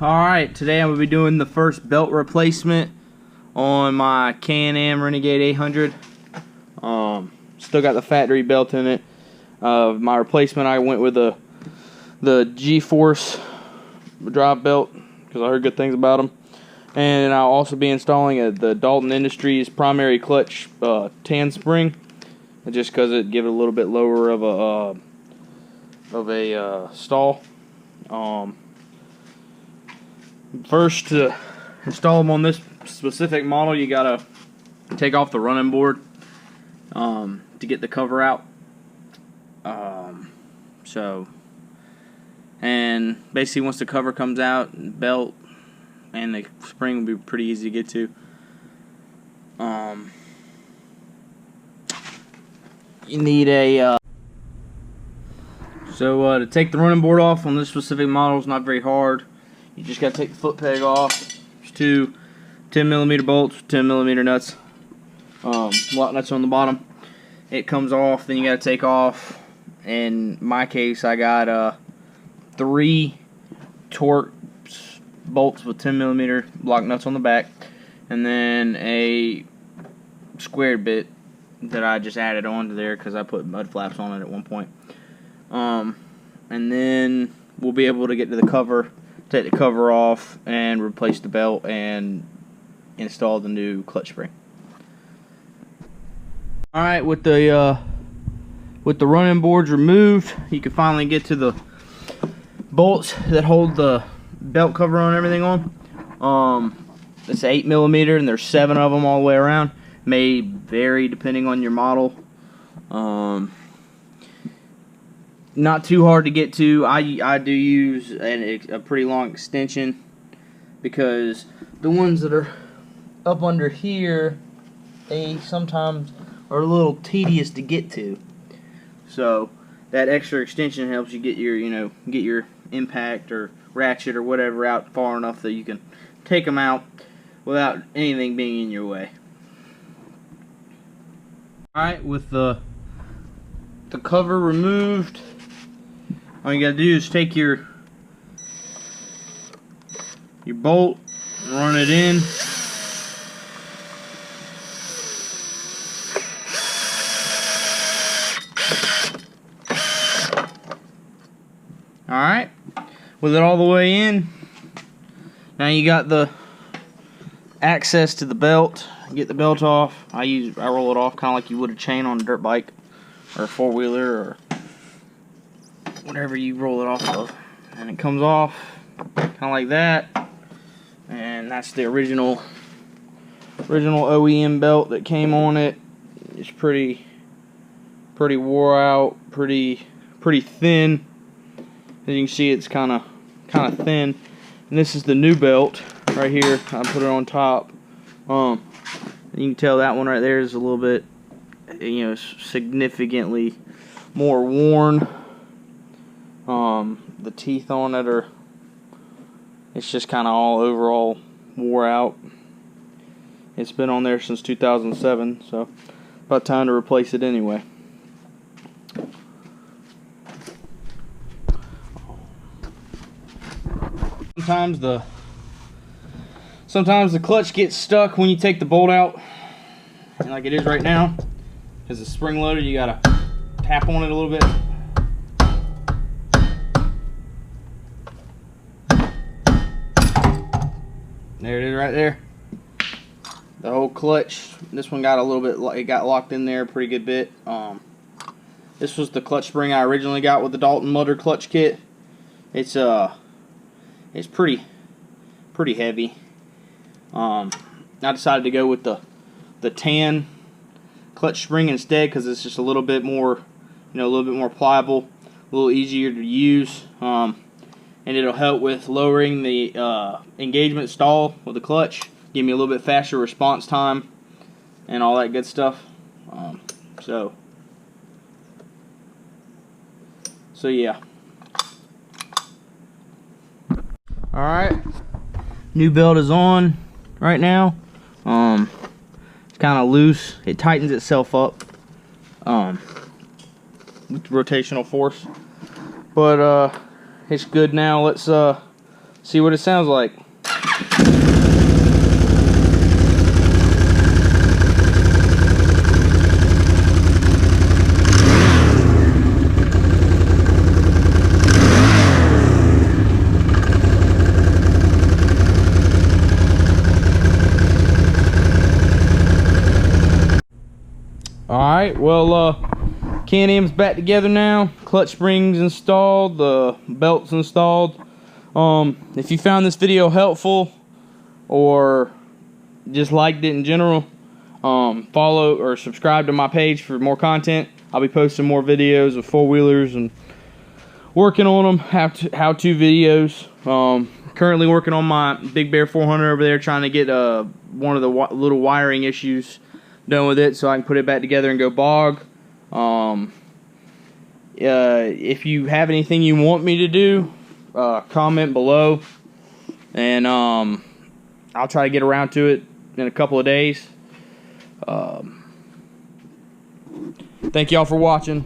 Alright, today I'm going to be doing the first belt replacement on my CAN-AM Renegade 800. Still got the factory belt in it. My replacement, I went with the G-Force drive belt because I heard good things about them. And I'll also be installing the Dalton Industries primary clutch tan spring, just because it give it a little bit lower of a stall. First, to install them on this specific model, you gotta take off the running board to get the cover out. And basically once the cover comes out, the belt and the spring will be pretty easy to get to. You need a to take the running board off on this specific model is not very hard. You just gotta take the foot peg off. There's two 10mm bolts, 10mm nuts, lock nuts on the bottom. It comes off, then you gotta take off. In my case, I got 3 Torx bolts with 10mm lock nuts on the back, and then a squared bit that I just added onto there because I put mud flaps on it at one point. And then we'll be able to get to the cover, take the cover off, and replace the belt and install the new clutch spring. Alright, with the running boards removed, you can finally get to the bolts that hold the belt cover on everything on. It's 8mm and there's 7 of them all the way around. May vary depending on your model. Not too hard to get to. I do use a pretty long extension because the ones that are up under here, they sometimes are a little tedious to get to. So that extra extension helps you get your, get your impact or ratchet or whatever out far enough that you can take them out without anything being in your way. Alright, with the cover removed, all you gotta do is take your bolt and run it in. Alright, with it all the way in, now you got the access to the belt. Get the belt off. I roll it off kind of like you would a chain on a dirt bike or a four-wheeler or whatever you roll it off of. And it comes off kind of like that. And that's the original OEM belt that came on it. It's pretty wore out, pretty thin. As you can see, it's kind of thin. And this is the new belt right here. I put it on top. You can tell that one right there is a little bit, significantly more worn. The teeth on it it's just kind of all overall wore out. It's been on there since 2007, so about time to replace it anyway. Sometimes the clutch gets stuck when you take the bolt out, and like it is right now, because it's spring loaded. You gotta tap on it a little bit. There it is right there. The whole clutch. This one got a little bit, it got locked in there a pretty good bit. This was the clutch spring I originally got with the Dalton motor clutch kit. It's pretty heavy. I decided to go with the tan clutch spring instead because it's just a little bit more, a little bit more pliable, a little easier to use, and it'll help with lowering the engagement stall with the clutch, give me a little bit faster response time, and all that good stuff. So yeah. All right. New belt is on right now. It's kind of loose. It tightens itself up with rotational force, but it's good now. Let's see what it sounds like. Alright, well, Can-Am's back together now. Clutch springs installed, the belts installed. If you found this video helpful or just liked it in general, follow or subscribe to my page for more content. I'll be posting more videos of four-wheelers and working on them, how-to videos. Currently working on my Big Bear 400 over there, trying to get one of the little wiring issues done with it so I can put it back together and go bog. If you have anything you want me to do, comment below, and I'll try to get around to it in a couple of days. Thank y'all for watching.